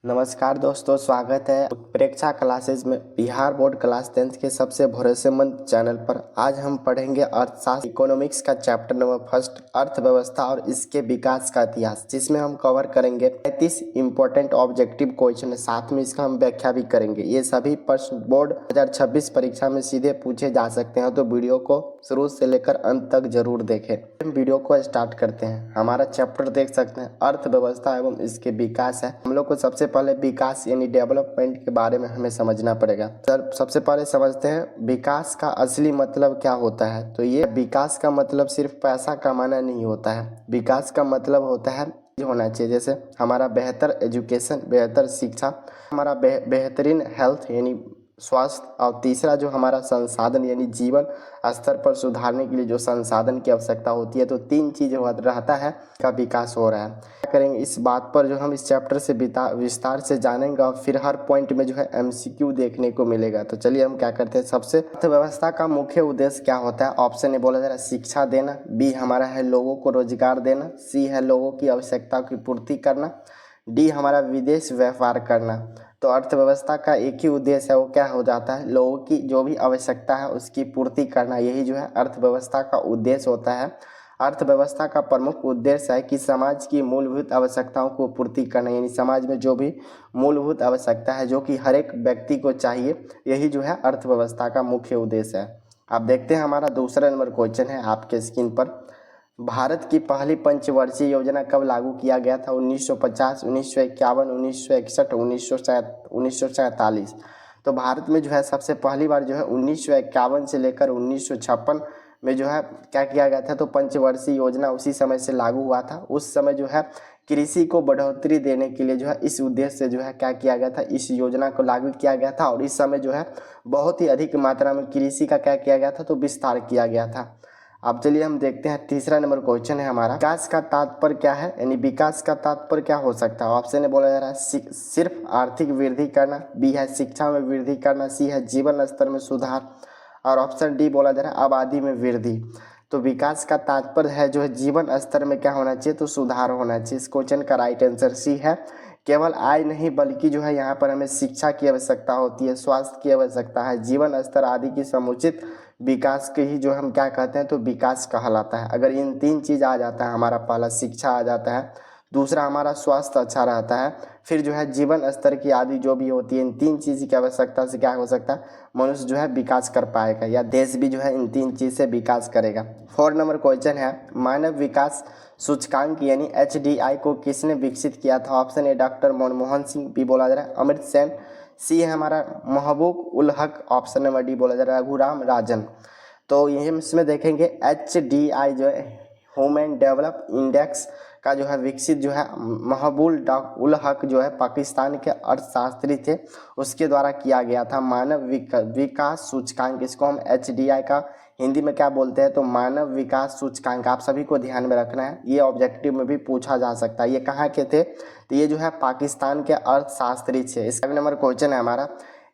नमस्कार दोस्तों, स्वागत है उत्प्रेक्षा क्लासेस में बिहार बोर्ड क्लास 10 के सबसे भरोसेमंद चैनल पर। आज हम पढ़ेंगे अर्थशास्त्र इकोनॉमिक्स का चैप्टर नंबर फर्स्ट, अर्थव्यवस्था और इसके विकास का इतिहास, जिसमें हम कवर करेंगे 35 इंपॉर्टेंट ऑब्जेक्टिव क्वेश्चन। साथ में इसका हम व्याख्या भी करेंगे। ये सभी प्रश्न बोर्ड 2026 परीक्षा में सीधे पूछे जा सकते हैं, तो वीडियो को शुरू से लेकर अंत तक जरूर देखें। हम वीडियो को स्टार्ट करते हैं। हमारा चैप्टर देख सकते हैं अर्थव्यवस्था एवं इसके विकास है। हम लोग को सबसे पहले विकास यानी डेवलपमेंट के बारे में हमें समझना पड़ेगा। सबसे पहले समझते हैं विकास का असली मतलब क्या होता है। तो ये विकास का मतलब सिर्फ पैसा कमाना नहीं होता है। विकास का मतलब होता है होना चाहिए, जैसे हमारा बेहतर एजुकेशन, बेहतर शिक्षा, हमारा बेहतरीन हेल्थ यानी स्वास्थ्य, और तीसरा जो हमारा संसाधन यानी जीवन स्तर पर सुधारने के लिए जो संसाधन की आवश्यकता होती है। तो तीन चीज़ रहता है का विकास हो रहा है। क्या करेंगे इस बात पर जो हम इस चैप्टर से विस्तार से जानेंगे, और फिर हर पॉइंट में जो है MCQ देखने को मिलेगा। तो चलिए हम क्या करते हैं। सबसे अर्थव्यवस्था का मुख्य उद्देश्य क्या होता है। ऑप्शन ए बोला जा रहा है शिक्षा देना, बी हमारा है लोगों को रोजगार देना, सी है लोगों की आवश्यकता की पूर्ति करना, डी हमारा विदेश व्यापार करना। तो अर्थव्यवस्था का एक ही उद्देश्य है, वो क्या हो जाता है, लोगों की जो भी आवश्यकता है उसकी पूर्ति करना। यही जो है अर्थव्यवस्था का उद्देश्य होता है। अर्थव्यवस्था का प्रमुख उद्देश्य है कि समाज की मूलभूत आवश्यकताओं को पूर्ति करना, यानी समाज में जो भी मूलभूत आवश्यकता है जो कि हर एक व्यक्ति को चाहिए, यही जो है अर्थव्यवस्था का मुख्य उद्देश्य है। आप देखते हैं हमारा दूसरा नंबर क्वेश्चन है आपके स्क्रीन पर। भारत की पहली पंचवर्षीय योजना कब लागू किया गया था। 1950, 1951, 1961, 1947। तो भारत में जो है सबसे पहली बार जो है 1951 से लेकर 1956 में जो है क्या किया गया था, तो पंचवर्षीय योजना उसी समय से लागू हुआ था। उस समय जो है कृषि को बढ़ोतरी देने के लिए जो है इस उद्देश्य से जो है क्या किया गया था, इस योजना को लागू किया गया था। और इस समय जो है बहुत ही अधिक मात्रा में कृषि का क्या किया गया था, तो विस्तार किया गया था। अब चलिए हम देखते हैं तीसरा नंबर क्वेश्चन है हमारा, विकास का तात्पर्य क्या है, यानी विकास का तात्पर्य क्या हो सकता है। ऑप्शन ए बोला जा रहा है सिर्फ आर्थिक वृद्धि करना, बी है शिक्षा में वृद्धि करना, सी है जीवन स्तर में सुधार, और ऑप्शन डी बोला जा रहा है आबादी में वृद्धि। तो विकास का तात्पर्य है जो है जीवन स्तर में क्या होना चाहिए, तो सुधार होना चाहिए। इस क्वेश्चन का राइट आंसर सी है। केवल आय नहीं बल्कि जो है यहाँ पर हमें शिक्षा की आवश्यकता होती है, स्वास्थ्य की आवश्यकता है, जीवन स्तर आदि की समुचित विकास के ही जो हम क्या कहते हैं, तो विकास कहलाता है। अगर इन तीन चीज़ आ जाता है, हमारा पहला शिक्षा आ जाता है, दूसरा हमारा स्वास्थ्य अच्छा रहता है, फिर जो है जीवन स्तर की आदि जो भी होती है, इन तीन चीज़ की आवश्यकता से क्या हो सकता है, मनुष्य जो है विकास कर पाएगा, या देश भी जो है इन तीन चीज़ से विकास करेगा। 4 नंबर क्वेश्चन है, मानव विकास सूचकांक यानी HDI को किसने विकसित किया था। Option A doctor Manmohan Singh, B बोला जा रहा है अमृत सेन, सी है हमारा महबूब ul Haq, option number D बोला जा रहा है रघुराम राजन। तो ये इसमें देखेंगे HDI जो है ह्यूमन डेवलप इंडेक्स का जो है विकसित जो है महबूब उल हक जो है पाकिस्तान के अर्थशास्त्री थे, उसके द्वारा किया गया था। मानव विकास सूचकांक, इसको हम HDI का हिंदी में क्या बोलते हैं, तो मानव विकास सूचकांक। आप सभी को ध्यान में रखना है, ये ऑब्जेक्टिव में भी पूछा जा सकता है। ये कहाँ के थे, तो ये जो है पाकिस्तान के अर्थशास्त्री थे। इसका नंबर क्वेश्चन है हमारा,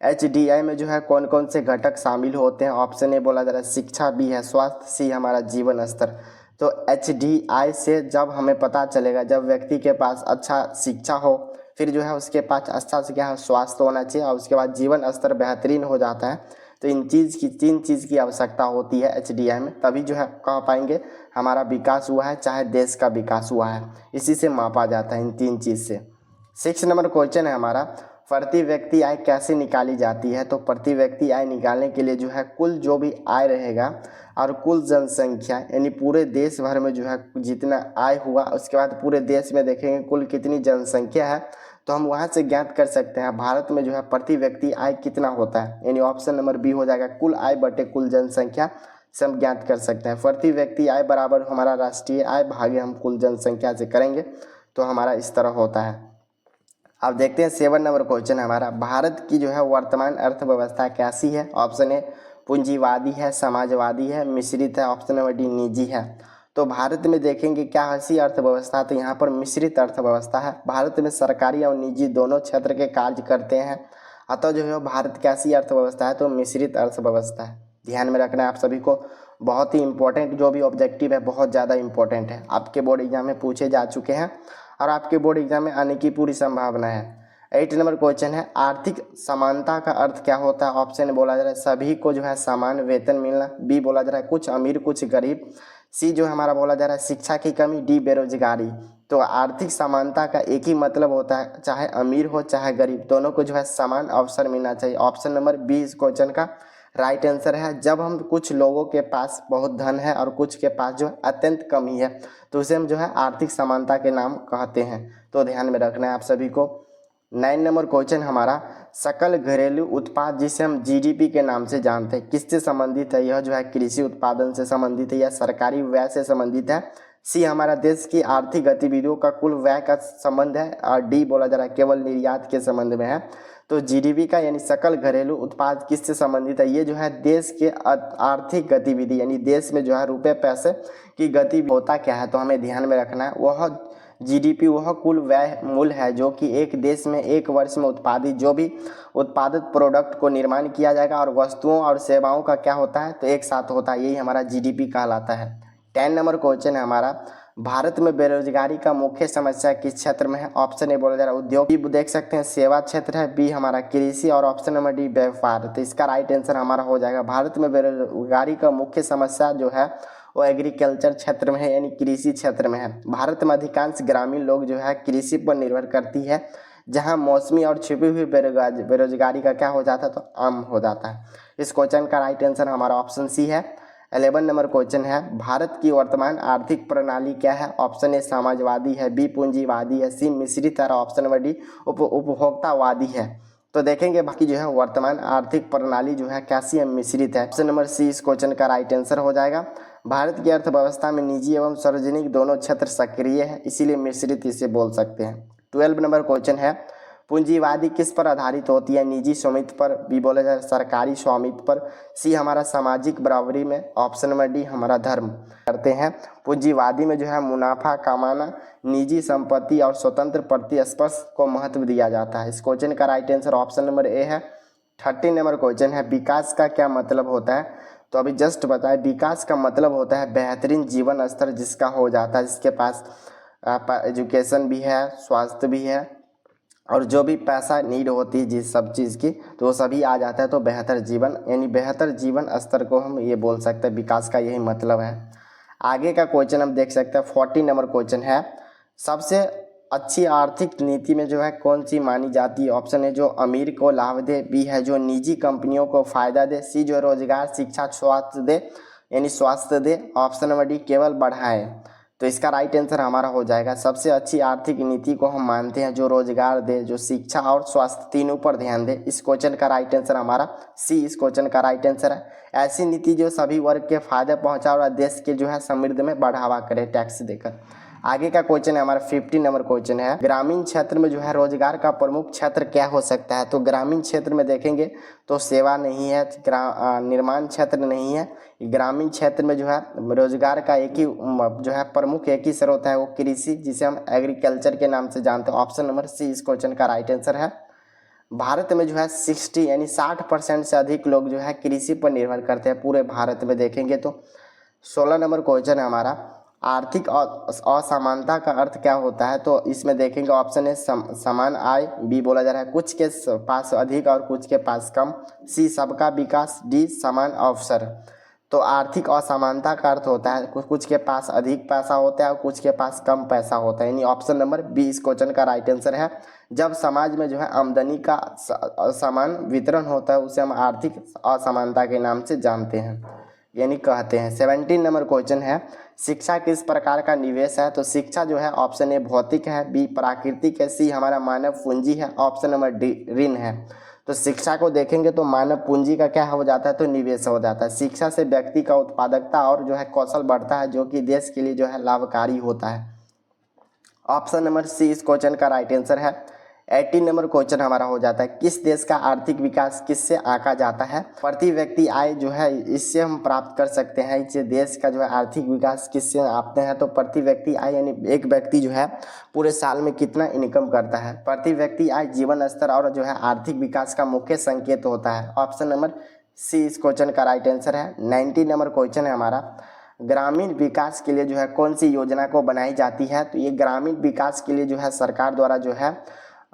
HDI में जो है कौन कौन से घटक शामिल होते हैं। ऑप्शन ए बोला जा रहा है शिक्षा, बी है स्वास्थ्य, सी हमारा जीवन स्तर। तो HDI से जब हमें पता चलेगा, जब व्यक्ति के पास अच्छा शिक्षा हो, फिर जो है उसके पास अच्छा से क्या है स्वास्थ्य होना चाहिए, और उसके बाद जीवन स्तर बेहतरीन हो जाता है। तो इन तीन चीज़ की आवश्यकता होती है HDI में, तभी जो है कह पाएंगे हमारा विकास हुआ है, चाहे देश का विकास हुआ है। इसी से मापा जाता है, इन तीन चीज़ से। 6 नंबर क्वेश्चन है हमारा, प्रति व्यक्ति आय कैसे निकाली जाती है। तो प्रति व्यक्ति आय निकालने के लिए जो है कुल जो भी आय रहेगा और कुल जनसंख्या, यानी पूरे देश भर में जो है जितना आय हुआ, उसके बाद पूरे देश में देखेंगे कुल कितनी जनसंख्या है, तो हम वहाँ से ज्ञात कर सकते हैं भारत में जो है प्रति व्यक्ति आय कितना होता है। यानी ऑप्शन नंबर बी हो जाएगा, कुल आय बटे कुल जनसंख्या से हम ज्ञात कर सकते हैं। प्रति व्यक्ति आय बराबर हमारा राष्ट्रीय आय भागे हम कुल जनसंख्या से करेंगे, तो हमारा इस तरह होता है। अब देखते हैं 7 नंबर क्वेश्चन हमारा, भारत की जो है वर्तमान अर्थव्यवस्था कैसी है। ऑप्शन ए पूंजीवादी है, समाजवादी है, मिश्रित है, ऑप्शन नंबर डी निजी है। तो भारत में देखेंगे क्या ऐसी अर्थव्यवस्था, तो यहाँ पर मिश्रित अर्थव्यवस्था है। भारत में सरकारी और निजी दोनों क्षेत्र के कार्य करते हैं, अतः जो है भारत कैसी अर्थव्यवस्था है, तो मिश्रित अर्थव्यवस्था है। ध्यान में रखना है आप सभी को, बहुत ही इंपॉर्टेंट जो भी ऑब्जेक्टिव है बहुत ज़्यादा इंपॉर्टेंट है, आपके बोर्ड एग्जाम में पूछे जा चुके हैं और आपके बोर्ड एग्जाम में आने की पूरी संभावना है। 8 नंबर क्वेश्चन है आर्थिक समानता का अर्थ क्या होता है। ऑप्शन बोला जा रहा है सभी को जो है समान वेतन मिलना, बी बोला जा रहा है कुछ अमीर कुछ गरीब, सी जो हमारा बोला जा रहा है शिक्षा की कमी, डी बेरोजगारी। तो आर्थिक समानता का एक ही मतलब होता है, चाहे अमीर हो चाहे गरीब, दोनों को जो है समान अवसर मिलना चाहिए। ऑप्शन नंबर बी इस क्वेश्चन का राइट आंसर है। जब हम कुछ लोगों के पास बहुत धन है और कुछ के पास जो है अत्यंत कमी है तो उसे हम जो है आर्थिक समानता के नाम कहते हैं, तो ध्यान में रखना है आप सभी को। 9 नंबर क्वेश्चन हमारा सकल घरेलू उत्पाद जिसे हम जीडीपी के नाम से जानते हैं किससे संबंधित है। यह जो है कृषि उत्पादन से संबंधित है या सरकारी व्यय से संबंधित है। सी हमारा देश की आर्थिक गतिविधियों का कुल व्यय का संबंध है और डी बोला जा रहा है केवल निर्यात के संबंध में है। तो जीडीपी का यानी सकल घरेलू उत्पाद किससे संबंधित है, ये जो है देश के आर्थिक गतिविधि यानी देश में जो है रुपए पैसे की गति होता क्या है, तो हमें ध्यान में रखना है वह जीडीपी वह कुल व्यय मूल्य है जो कि एक देश में एक वर्ष में उत्पादित जो भी उत्पादित प्रोडक्ट को निर्माण किया जाएगा और वस्तुओं और सेवाओं का क्या होता है तो एक साथ होता है, यही हमारा जीडीपी कहलाता है। 10 नंबर क्वेश्चन है हमारा भारत में बेरोजगारी का मुख्य समस्या किस क्षेत्र में है। ऑप्शन ए बोला जा रहा है उद्योग, बी देख सकते हैं सेवा क्षेत्र है, बी हमारा कृषि और ऑप्शन नंबर डी व्यापार। तो इसका राइट आंसर हमारा हो जाएगा भारत में बेरोजगारी का मुख्य समस्या जो है वो एग्रीकल्चर क्षेत्र में है यानी कृषि क्षेत्र में है। भारत में अधिकांश ग्रामीण लोग जो है कृषि पर निर्भर करती है, जहां मौसमी और छिपी हुई बेरोजगारी का क्या हो जाता है तो आम हो जाता है। इस क्वेश्चन का राइट आंसर हमारा ऑप्शन सी है। 11 नंबर क्वेश्चन है भारत की वर्तमान आर्थिक प्रणाली क्या है। ऑप्शन ए समाजवादी है, बी पूंजीवादी है, सी मिश्रित है, ऑप्शन नंबर डी उपभोक्तावादी है। तो देखेंगे बाकी जो है वर्तमान आर्थिक प्रणाली जो है कैसी है, मिश्रित है। ऑप्शन नंबर सी इस क्वेश्चन का राइट आंसर हो जाएगा। भारत की अर्थव्यवस्था में निजी एवं सार्वजनिक दोनों क्षेत्र सक्रिय है, इसीलिए मिश्रित इसे बोल सकते हैं। 12 नंबर क्वेश्चन है पूंजीवादी किस पर आधारित होती है। निजी स्वामित्व पर, बी बोला जाए सरकारी स्वामित्व पर, सी हमारा सामाजिक बराबरी में, ऑप्शन नंबर डी हमारा धर्म। करते हैं पूंजीवादी में जो है मुनाफा कमाना, निजी संपत्ति और स्वतंत्र प्रतिस्पर्धा को महत्व दिया जाता है। इस क्वेश्चन का right answer option number A है। 13 नंबर क्वेश्चन है विकास का क्या मतलब होता है। तो अभी जस्ट बताएं विकास का मतलब होता है बेहतरीन जीवन स्तर जिसका हो जाता है, जिसके पास एजुकेशन भी है, स्वास्थ्य भी है और जो भी पैसा नीड होती है जिस सब चीज़ की तो वो सभी आ जाता है, तो बेहतर जीवन यानी बेहतर जीवन स्तर को हम ये बोल सकते हैं, विकास का यही मतलब है। आगे का क्वेश्चन हम देख सकते हैं 40 नंबर क्वेश्चन है सबसे अच्छी आर्थिक नीति में जो है कौन सी मानी जाती है। ऑप्शन है जो अमीर को लाभ दे, बी है जो निजी कंपनियों को फायदा दे, सी जो रोजगार शिक्षा स्वास्थ्य दे यानी स्वास्थ्य दे, ऑप्शन नंबर डी केवल बढ़ाए। तो इसका राइट आंसर हमारा हो जाएगा सबसे अच्छी आर्थिक नीति को हम मानते हैं जो रोजगार दे, जो शिक्षा और स्वास्थ्य तीनों पर ध्यान दे। इस क्वेश्चन का राइट आंसर हमारा सी इस क्वेश्चन का राइट आंसर है। ऐसी नीति जो सभी वर्ग के फायदे पहुंचाए और देश के जो है समृद्धि में बढ़ावा करे टैक्स देकर। आगे का क्वेश्चन है हमारा 50 नंबर क्वेश्चन है ग्रामीण क्षेत्र में जो है रोजगार का प्रमुख क्षेत्र क्या हो सकता है। तो ग्रामीण क्षेत्र में देखेंगे तो सेवा नहीं है, निर्माण क्षेत्र नहीं है, ग्रामीण क्षेत्र में जो है रोजगार का एक ही जो है प्रमुख एक ही स्रोत है वो कृषि जिसे हम एग्रीकल्चर के नाम से जानते हैं। ऑप्शन नंबर सी इस क्वेश्चन का राइट आंसर है। भारत में जो है 60 यानी 60% से अधिक लोग जो है कृषि पर निर्भर करते हैं पूरे भारत में देखेंगे तो। 16 नंबर क्वेश्चन है हमारा आर्थिक असमानता का अर्थ क्या होता है। तो इसमें देखेंगे ऑप्शन है समान आय, बी बोला जा रहा है कुछ के पास अधिक और कुछ के पास कम, सी सबका विकास, डी समान अवसर। तो आर्थिक असमानता का अर्थ होता है कुछ के पास अधिक पैसा होता है और कुछ के पास कम पैसा होता है, यानी ऑप्शन नंबर बी इस क्वेश्चन का राइट आंसर है। जब समाज में जो है आमदनी का समान वितरण होता है उसे हम आर्थिक असमानता के नाम से जानते हैं यानी कहते हैं। 17 नंबर क्वेश्चन है शिक्षा किस प्रकार का निवेश है। तो शिक्षा जो है ऑप्शन ए भौतिक है, बी प्राकृतिक है, सी हमारा मानव पूंजी है, ऑप्शन नंबर डी ऋण है। तो शिक्षा को देखेंगे तो मानव पूंजी का क्या हो जाता है तो निवेश हो जाता है। शिक्षा से व्यक्ति का उत्पादकता और जो है कौशल बढ़ता है जो कि देश के लिए जो है लाभकारी होता है। ऑप्शन नंबर सी इस क्वेश्चन का राइट आंसर है। 18 नंबर क्वेश्चन हमारा हो जाता है किस देश का आर्थिक विकास किससे आंका जाता है। प्रति व्यक्ति आय जो है इससे हम प्राप्त कर सकते हैं, इससे देश का जो है आर्थिक विकास किससे नापते हैं। तो प्रति व्यक्ति आय यानी एक व्यक्ति जो है पूरे साल में कितना इनकम करता है। प्रति व्यक्ति आय जीवन स्तर और जो है आर्थिक विकास का मुख्य संकेत होता है। ऑप्शन नंबर सी इस क्वेश्चन का राइट आंसर है। 19 नंबर क्वेश्चन है हमारा ग्रामीण विकास के लिए जो है कौन सी योजना को बनाई जाती है। तो ये ग्रामीण विकास के लिए जो है सरकार द्वारा जो है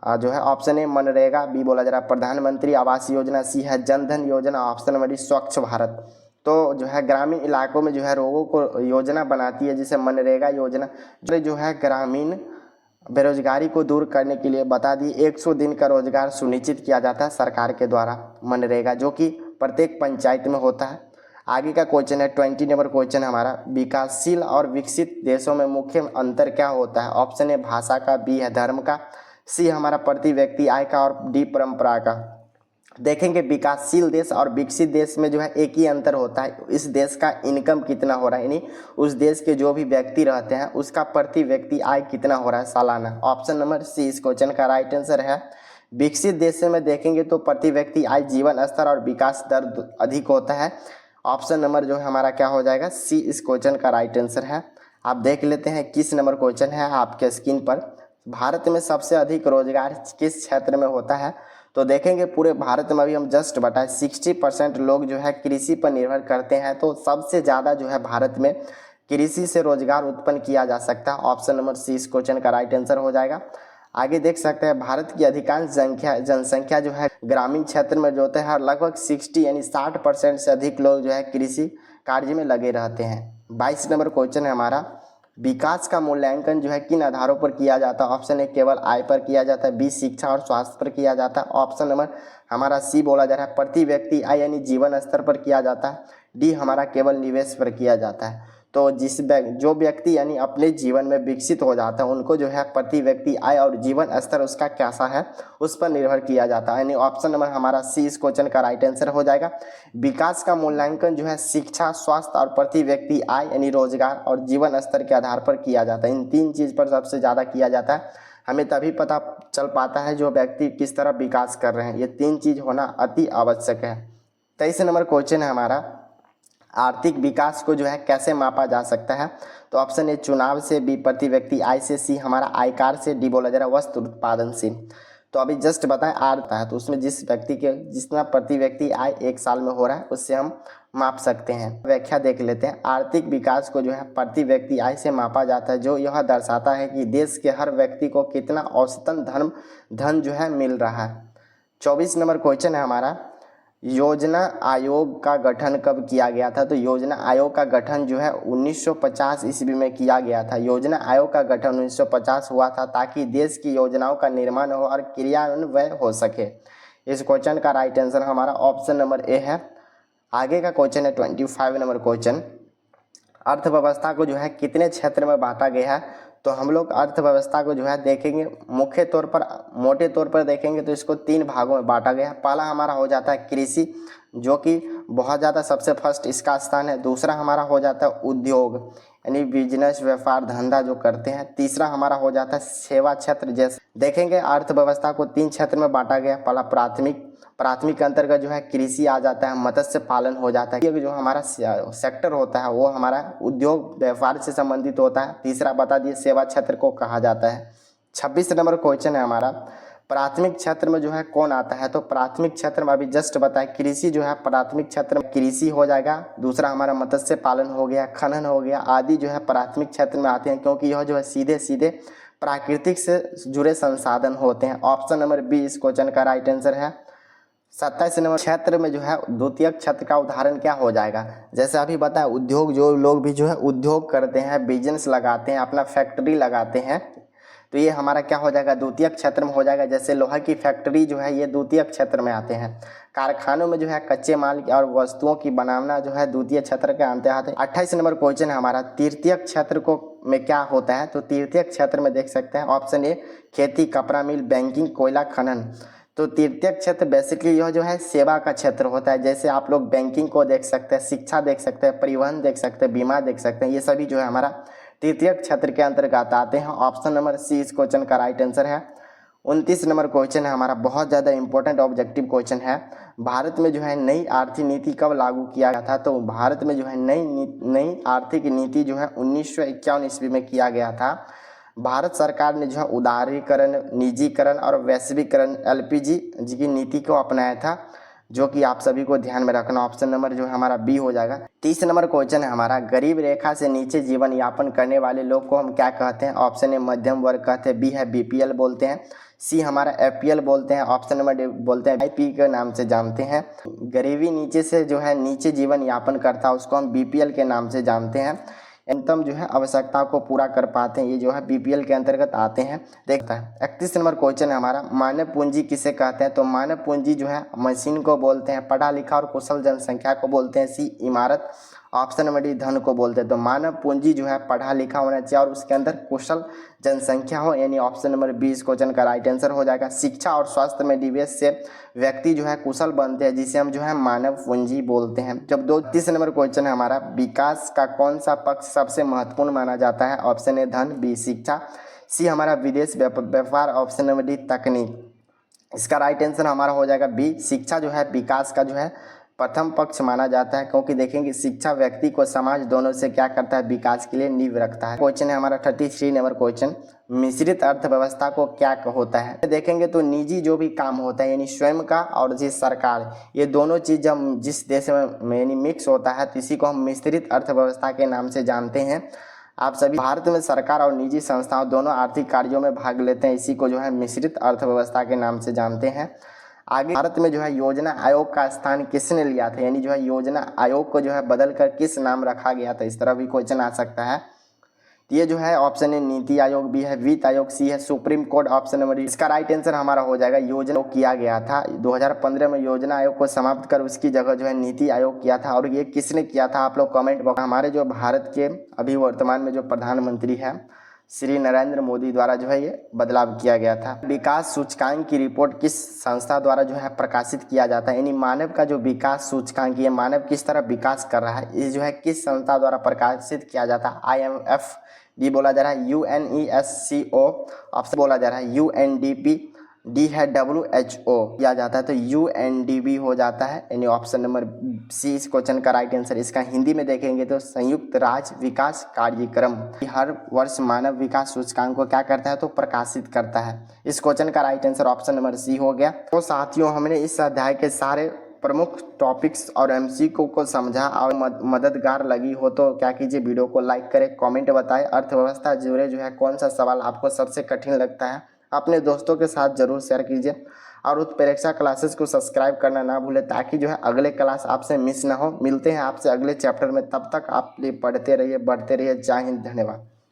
जो है ऑप्शन ए मनरेगा, बी बोला जा रहा है प्रधानमंत्री आवास योजना, सी है जनधन योजना, ऑप्शन नंबर डी स्वच्छ भारत। तो जो है ग्रामीण इलाकों में जो है लोगों को योजना बनाती है जिसे मनरेगा योजना जो है ग्रामीण बेरोजगारी को दूर करने के लिए बता दी 100 दिन का रोजगार सुनिश्चित किया जाता है सरकार के द्वारा मनरेगा, जो कि प्रत्येक पंचायत में होता है। आगे का क्वेश्चन है 20 नंबर क्वेश्चन हमारा, विकासशील और विकसित देशों में मुख्य अंतर क्या होता है? ऑप्शन ए भाषा का, बी है धर्म का, सी हमारा प्रति व्यक्ति आय का और डी परंपरा का। देखेंगे विकासशील देश और विकसित देश में जो है एक ही अंतर होता है, इस देश का इनकम कितना हो रहा है, यानी उस देश के जो भी व्यक्ति रहते हैं उसका प्रति व्यक्ति आय कितना हो रहा है सालाना। ऑप्शन नंबर सी इस क्वेश्चन का राइट आंसर है। विकसित देश में देखेंगे तो प्रति व्यक्ति आय, जीवन स्तर और विकास दर अधिक होता है। ऑप्शन नंबर जो है हमारा क्या हो जाएगा, सी इस क्वेश्चन का राइट आंसर है। आप देख लेते हैं किस नंबर क्वेश्चन है आपके स्क्रीन पर। भारत में सबसे अधिक रोजगार किस क्षेत्र में होता है? तो देखेंगे पूरे भारत में अभी हम जस्ट बताए 60% लोग जो है कृषि पर निर्भर करते हैं, तो सबसे ज़्यादा जो है भारत में कृषि से रोजगार उत्पन्न किया जा सकता है। ऑप्शन नंबर सी इस क्वेश्चन का राइट आंसर हो जाएगा। आगे देख सकते हैं भारत की अधिकांश जनसंख्या जो है ग्रामीण क्षेत्र में जो होता है, लगभग 60 यानी 60% से अधिक लोग जो है कृषि कार्य में लगे रहते हैं। 22 नंबर क्वेश्चन है हमारा, विकास का मूल्यांकन जो है किन आधारों पर किया जाता है? ऑप्शन ए केवल आय पर किया जाता है, बी शिक्षा और स्वास्थ्य पर किया जाता है, ऑप्शन नंबर हमारा सी बोला जा रहा है प्रति व्यक्ति आय यानी जीवन स्तर पर किया जाता है, डी हमारा केवल निवेश पर किया जाता है। तो जो व्यक्ति यानी अपने जीवन में विकसित हो जाता है उनको जो है प्रति व्यक्ति आय और जीवन स्तर उसका कैसा है उस पर निर्भर किया जाता है, यानी ऑप्शन नंबर हमारा सी इस क्वेश्चन का राइट आंसर हो जाएगा। विकास का मूल्यांकन जो है शिक्षा, स्वास्थ्य और प्रति व्यक्ति आय यानी रोजगार और जीवन स्तर के आधार पर किया जाता है। इन तीन चीज़ पर सबसे ज़्यादा किया जाता है। हमें तभी पता चल पाता है जो व्यक्ति किस तरह विकास कर रहे हैं, ये तीन चीज़ होना अति आवश्यक है। 23 नंबर क्वेश्चन है हमारा, आर्थिक विकास को जो है कैसे मापा जा सकता है? तो ऑप्शन ए चुनाव से, बी प्रति व्यक्ति आय से, सी हमारा आयकर से, डी बोला जा रहा है वस्तु उत्पादन से। तो अभी जस्ट बताएं आता है तो उसमें जिस व्यक्ति के जितना प्रति व्यक्ति आय एक साल में हो रहा है उससे हम माप सकते हैं। व्याख्या देख लेते हैं। आर्थिक विकास को जो है प्रति व्यक्ति आय से मापा जाता है, जो यह दर्शाता है कि देश के हर व्यक्ति को कितना औसतन धन जो है मिल रहा है। 24 नंबर क्वेश्चन है हमारा, योजना आयोग का गठन कब किया गया था? तो योजना आयोग का गठन जो है 1950 ईस्वी में किया गया था। योजना आयोग का गठन 1950 हुआ था ताकि देश की योजनाओं का निर्माण हो और क्रियान्वयन हो सके। इस क्वेश्चन का राइट आंसर हमारा ऑप्शन नंबर ए है। आगे का क्वेश्चन है 25 नंबर क्वेश्चन, अर्थव्यवस्था को जो है कितने क्षेत्र में बांटा गया है? तो हम लोग अर्थव्यवस्था को जो है देखेंगे मुख्य तौर पर, मोटे तौर पर देखेंगे तो इसको 3 भागों में बांटा गया है। पहला हमारा हो जाता है कृषि, जो कि बहुत ज़्यादा सबसे फर्स्ट इसका स्थान है। दूसरा हमारा हो जाता है उद्योग यानी बिजनेस, व्यापार धंधा जो करते हैं। तीसरा हमारा हो जाता है सेवा क्षेत्र। जैसे देखेंगे अर्थव्यवस्था को 3 क्षेत्र में बांटा गया। पहला प्राथमिक के अंतर्गत जो है कृषि आ जाता है, मत्स्य पालन हो जाता है। ये जो हमारा सेक्टर होता है वो हमारा उद्योग व्यापार से संबंधित होता है। तीसरा बता दिए सेवा क्षेत्र को कहा जाता है। 26 नंबर क्वेश्चन है हमारा, प्राथमिक क्षेत्र में जो है कौन आता है? तो प्राथमिक क्षेत्र में अभी जस्ट बताए कृषि जो है प्राथमिक क्षेत्र में कृषि हो जाएगा। दूसरा हमारा मत्स्य पालन हो गया, खनन हो गया आदि जो है प्राथमिक क्षेत्र में आते हैं, क्योंकि यह जो है सीधे सीधे प्राकृतिक से जुड़े संसाधन होते हैं। ऑप्शन नंबर बी इस क्वेश्चन का राइट आंसर है। 27 नंबर क्षेत्र में जो है द्वितीयक क्षेत्र का उदाहरण क्या हो जाएगा? जैसे अभी बताया उद्योग, जो लोग भी जो है उद्योग करते हैं, बिजनेस लगाते हैं, अपना फैक्ट्री लगाते हैं, तो ये हमारा क्या हो जाएगा द्वितीयक क्षेत्र में हो जाएगा। जैसे लोहा की फैक्ट्री जो है ये द्वितीयक क्षेत्र में आते हैं। कारखानों में जो है कच्चे माल और वस्तुओं की बनाना जो है द्वितीय क्षेत्र के अंतर्गत आते हैं। 28 नंबर क्वेश्चन है हमारा, तृतीयक क्षेत्र को में क्या होता है? तो तृतीयक क्षेत्र में देख सकते हैं ऑप्शन ए खेती, कपड़ा मिल, बैंकिंग, कोयला खनन। तो तृतीयक क्षेत्र बेसिकली यह जो है सेवा का क्षेत्र होता है। जैसे आप लोग बैंकिंग को देख सकते हैं, शिक्षा देख सकते हैं, परिवहन देख सकते हैं, बीमा देख सकते हैं, ये सभी जो है हमारा तृतीयक क्षेत्र के अंतर्गत आते हैं। ऑप्शन नंबर सी इस क्वेश्चन का राइट आंसर है। 29 नंबर क्वेश्चन है हमारा, बहुत ज़्यादा इंपॉर्टेंट ऑब्जेक्टिव क्वेश्चन है। भारत में जो है नई आर्थिक नीति कब लागू किया गया था? तो भारत में जो है नई आर्थिक नीति जो है 1951 ईस्वी में किया गया था। भारत सरकार ने जो है उदारीकरण, निजीकरण और वैश्वीकरण LPG की नीति को अपनाया था, जो कि आप सभी को ध्यान में रखना। ऑप्शन नंबर जो है हमारा बी हो जाएगा। 30 नंबर क्वेश्चन है हमारा, गरीब रेखा से नीचे जीवन यापन करने वाले लोग को हम क्या कहते हैं? ऑप्शन ए मध्यम वर्ग कहते हैं, बी है बीपीएल बोलते हैं, सी हमारा एपीएल बोलते हैं, ऑप्शन नंबर डी बोलते हैं आईपी के नाम से जानते हैं। गरीबी नीचे से जो है नीचे जीवन यापन करता है उसको हम बीपीएल के नाम से जानते हैं। न्यूनतम जो है आवश्यकता को पूरा कर पाते हैं, ये जो है बीपीएल के अंतर्गत आते हैं। देखता है 31 नंबर क्वेश्चन है हमारा, मानव पूंजी किसे कहते हैं? तो मानव पूंजी जो है मशीन को बोलते हैं, पढ़ा लिखा और कुशल जनसंख्या को बोलते हैं, सी इमारत, ऑप्शन नंबर डी धन को बोलते हैं। तो मानव पूंजी जो है पढ़ा लिखा होना चाहिए और उसके अंदर कुशल जनसंख्या हो, यानी ऑप्शन नंबर 20 क्वेश्चन का राइट आंसर हो जाएगा। शिक्षा और स्वास्थ्य में निवेश से व्यक्ति जो है कुशल बनते हैं, जिसे हम जो है मानव पूंजी बोलते हैं। जब 32 नंबर क्वेश्चन है हमारा, विकास का कौन सा पक्ष सबसे महत्वपूर्ण माना जाता है? ऑप्शन ए धन, बी शिक्षा, सी हमारा विदेश व्यापार, ऑप्शन नंबर डी तकनीक। इसका राइट आंसर हमारा हो जाएगा बी, शिक्षा जो है विकास का जो है प्रथम पक्ष माना जाता है, क्योंकि देखेंगे शिक्षा व्यक्ति को समाज दोनों से क्या करता है? विकास के लिए नींव रखता है। क्वेश्चन है हमारा 33 नंबर क्वेश्चन, मिश्रित अर्थव्यवस्था को क्या होता है? देखेंगे तो निजी जो भी काम होता है यानी स्वयं का और जिस सरकार, ये दोनों चीज जब जिस देश में यानी मिक्स होता है तो इसी को हम मिश्रित अर्थव्यवस्था के नाम से जानते हैं। आप सभी भारत में सरकार और निजी संस्थाओं दोनों आर्थिक कार्यों में भाग लेते हैं, इसी को जो है मिश्रित अर्थव्यवस्था के नाम से जानते हैं। आगे भारत में जो है योजना आयोग का स्थान किसने लिया था? यानी जो है योजना आयोग को जो है बदल कर किस नाम रखा गया था? इस तरह भी क्वेश्चन आ सकता है। ये जो है option A NITI Aayog, B है वित्त आयोग, सी है supreme court, option number D. इसका राइट आंसर हमारा हो जाएगा योजना किया गया था 2015 में, योजना आयोग को समाप्त कर उसकी जगह जो है नीति आयोग किया था। और ये किसने किया था आप लोग कमेंट बॉक्स। हमारे जो भारत के अभी वर्तमान में जो प्रधानमंत्री है श्री नरेंद्र मोदी द्वारा जो है ये बदलाव किया गया था। विकास सूचकांक की रिपोर्ट किस संस्था द्वारा जो है प्रकाशित किया जाता है? यानी मानव का जो विकास सूचकांक, ये मानव किस तरह विकास कर रहा है, ये जो है किस संस्था द्वारा प्रकाशित किया जाता है? IMF, डी बोला जा रहा है UNESCO, ऑप्शन बोला जा रहा है UNDP, डी है WHO किया जाता है तो UNDP हो जाता है, यानी ऑप्शन नंबर सी इस क्वेश्चन का राइट आंसर। इसका हिंदी में देखेंगे तो संयुक्त राज्य विकास कार्यक्रम हर वर्ष मानव विकास सूचकांक को क्या करता है? तो प्रकाशित करता है। इस क्वेश्चन का right answer option number C हो गया। तो साथियों, हमने इस अध्याय के सारे प्रमुख टॉपिक्स और MCQ को समझा और मददगार लगी हो तो क्या कीजिए, वीडियो को लाइक करें, कमेंट बताएं। अर्थव्यवस्था जुड़े जो है कौन सा सवाल आपको सबसे कठिन लगता है अपने दोस्तों के साथ जरूर शेयर कीजिए और उत्प्रेक्षा क्लासेस को सब्सक्राइब करना ना भूलें, ताकि जो है अगले क्लास आपसे मिस ना हो। मिलते हैं आपसे अगले चैप्टर में, तब तक आप पढ़ते रहिए, बढ़ते रहिए। जय हिंद, धन्यवाद।